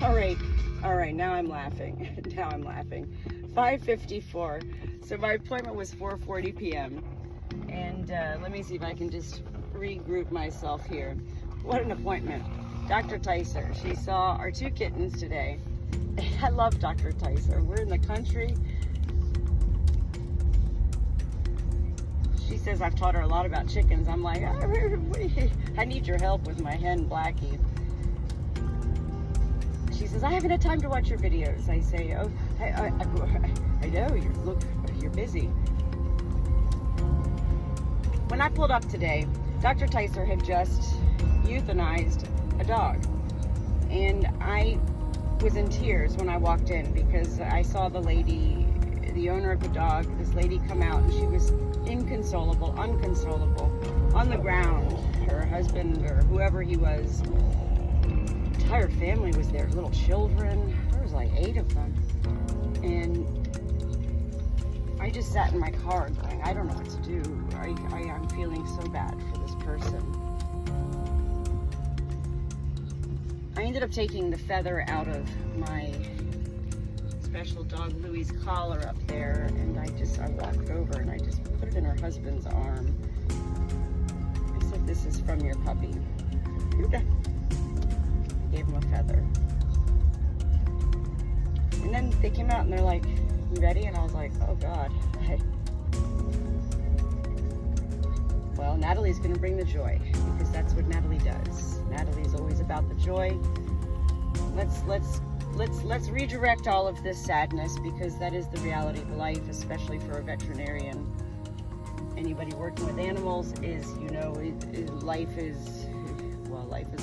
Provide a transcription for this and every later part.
All right, now I'm laughing. 5:54. So my appointment was 4:40 p.m. And let me see if I can just regroup myself here. What an appointment. Dr. Tyser, she saw our 2 kittens today. I love Dr. Tyser. We're in the country. She says I've taught her a lot about chickens. I'm like, I need your help with my hen, Blackie. She says, I haven't had time to watch your videos. I say, oh, I know, you're busy. When I pulled up today, Dr. Tyser had just euthanized a dog. And I was in tears when I walked in because I saw the lady, the owner of the dog, this lady come out, and she was inconsolable, unconsolable, on the ground. Her husband or whoever he was, entire family was there, little children. There was like 8 of them. And I just sat in my car going, I don't know what to do. I'm feeling so bad for this person. I ended up taking the feather out of my special dog Louie's collar up there, and I walked over and I just put it in her husband's arm. I said, this is from your puppy. I gave him a feather. And then they came out and they're like, you ready? And I was like, oh God. Well, Natalie's gonna bring the joy, because that's what Natalie does. Natalie's always about the joy. Let's redirect all of this sadness, because that is the reality of life, especially for a veterinarian. Anybody working with animals is, life is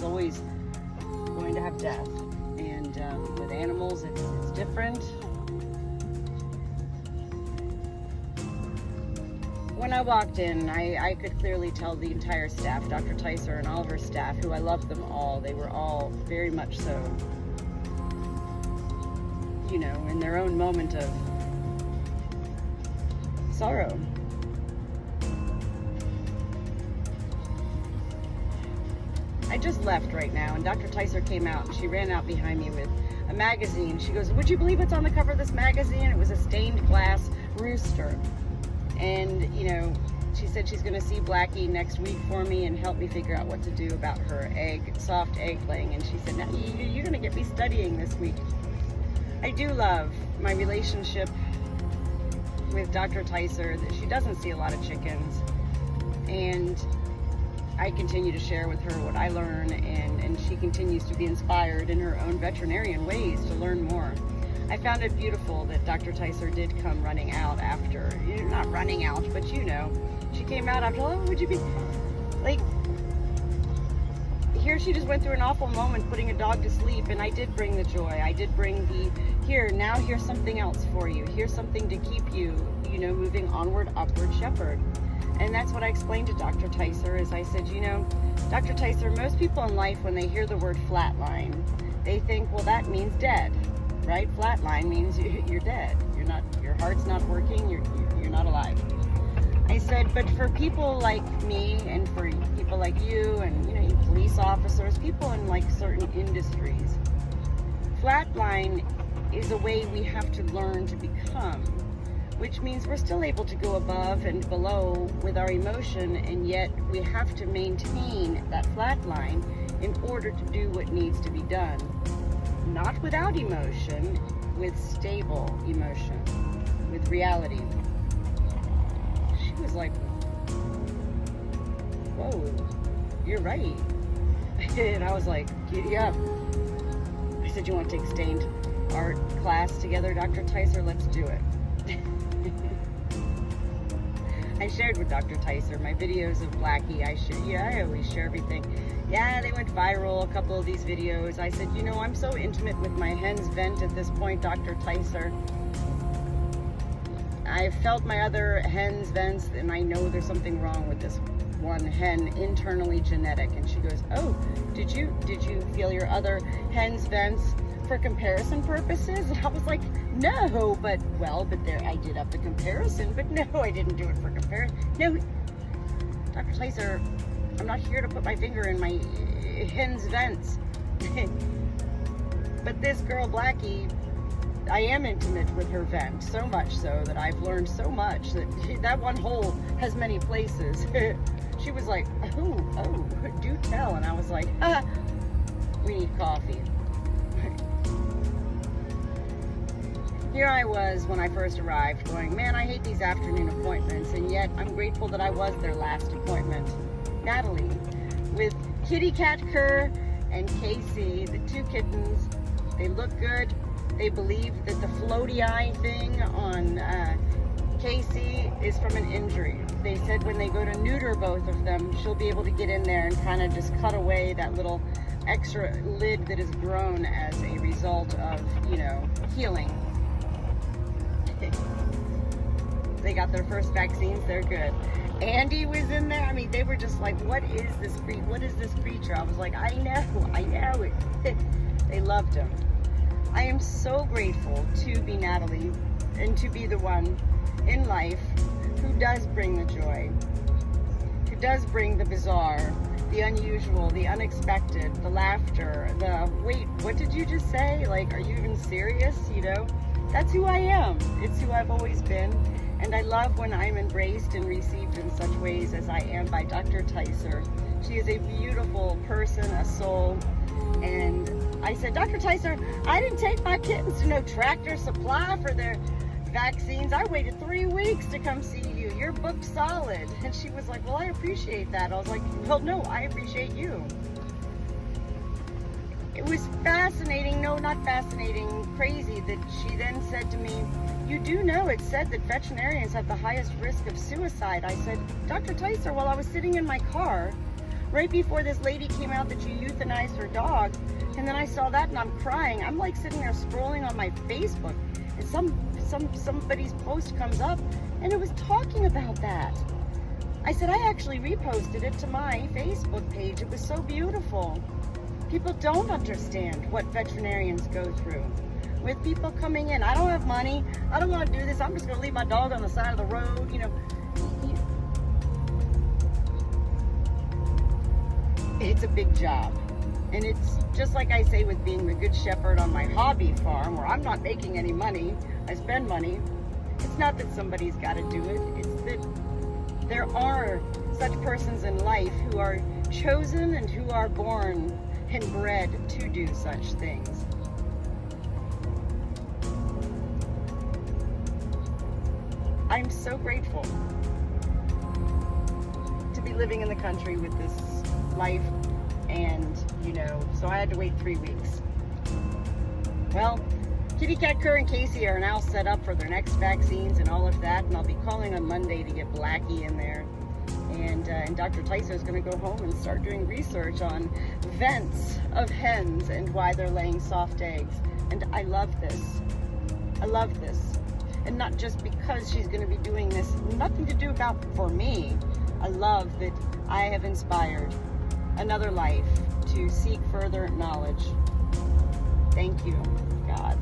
always going to have death. And with animals, it's different. When I walked in, I could clearly tell the entire staff, Dr. Tyser and all of her staff, who I love them all, they were all very much so, in their own moment of sorrow. I just left right now, and Dr. Tyser came out, and she ran out behind me with a magazine. She goes, would you believe what's on the cover of this magazine? It was a stained glass rooster. And, she said she's going to see Blackie next week for me and help me figure out what to do about her soft egg laying. And she said, now you're going to get me studying this week. I do love my relationship with Dr. Tyser. That she doesn't see a lot of chickens. And I continue to share with her what I learn, and she continues to be inspired in her own veterinarian ways to learn more. I found it beautiful that Dr. Tyser did come running out after, not running out, but she came out after, oh, would you be, like, here she just went through an awful moment putting a dog to sleep, and I did bring the joy. I did bring here's something else for you. Here's something to keep you, moving onward, upward, shepherd. And that's what I explained to Dr. Tyser, is I said, Dr. Tyser, most people in life, when they hear the word flatline, they think, well, that means dead. Right? Flatline means you're dead. Your heart's not working. You're not alive. I said, but for people like me, and for people like you, and police officers, people in like certain industries, flatline is a way we have to learn to become, which means we're still able to go above and below with our emotion, and yet we have to maintain that flat line in order to do what needs to be done. Not without emotion, with stable emotion, with reality. She was like, whoa, you're right. And I was like, yeah. I said, you want to take stained art class together, Dr. Tyser? Let's do it. I shared with Dr. Tyser my videos of Blackie. I always share everything. Yeah, they went viral, a couple of these videos. I said, I'm so intimate with my hen's vent at this point, Dr. Tyser. I felt my other hen's vents, and I know there's something wrong with this one hen, internally genetic. And she goes, oh, did you feel your other hen's vents for comparison purposes? And I was like, no, but there, I did up the comparison, but no, I didn't do it for comparison. No, Dr. Tyser, I'm not here to put my finger in my hen's vents. But this girl, Blackie, I am intimate with her vent, so much so that I've learned so much that one hole has many places. She was like, oh, do tell. And I was like, we need coffee. Here I was when I first arrived going, man, I hate these afternoon appointments, and yet I'm grateful that I was their last appointment. Natalie, with Kitty Cat Kerr and Casey, the two kittens. They look good. They believe that the floaty eye thing on Casey is from an injury. They said when they go to neuter both of them, she'll be able to get in there and kind of just cut away that little extra lid that has grown as a result of, healing. They got their first vaccines, they're good. Andy was in there. I mean, they were just like, what is this creature? I was like, I know. They loved him. I am so grateful to be Natalie and to be the one in life who does bring the joy, who does bring the bizarre, the unusual, the unexpected, the laughter, the, wait, what did you just say? Like, are you even serious? That's who I am. It's who I've always been. And I love when I'm embraced and received in such ways as I am by Dr. Tyser. She is a beautiful person, a soul. And I said, Dr. Tyser, I didn't take my kittens to no Tractor Supply for their vaccines. I waited 3 weeks to come see you. You're booked solid. And she was like, well, I appreciate that. I was like, well, no, I appreciate you. It was fascinating, no, not fascinating, crazy that she then said to me, you do know it said that veterinarians have the highest risk of suicide. I said, Dr. Tyser, while I was sitting in my car, right before this lady came out that you euthanized her dog, and then I saw that and I'm crying. I'm like sitting there scrolling on my Facebook, and somebody's post comes up, and it was talking about that. I said, I actually reposted it to my Facebook page. It was so beautiful. People don't understand what veterinarians go through. With people coming in, I don't have money, I don't want to do this, I'm just going to leave my dog on the side of the road, It's a big job. And it's just like I say with being the Good Shepherd on my hobby farm, where I'm not making any money, I spend money. It's not that somebody's got to do it, it's that there are such persons in life who are chosen and who are born and bred to do such things. I'm so grateful to be living in the country with this life, and so I had to wait 3 weeks. Well, Kitty Cat Kerr and Casey are now set up for their next vaccines and all of that, and I'll be calling on Monday to get Blackie in there. And Dr. Tyser is going to go home and start doing research on vents of hens and why they're laying soft eggs. And I love this. I love this. And not just because she's going to be doing this, nothing to do about for me. I love that I have inspired another life to seek further knowledge. Thank you, God.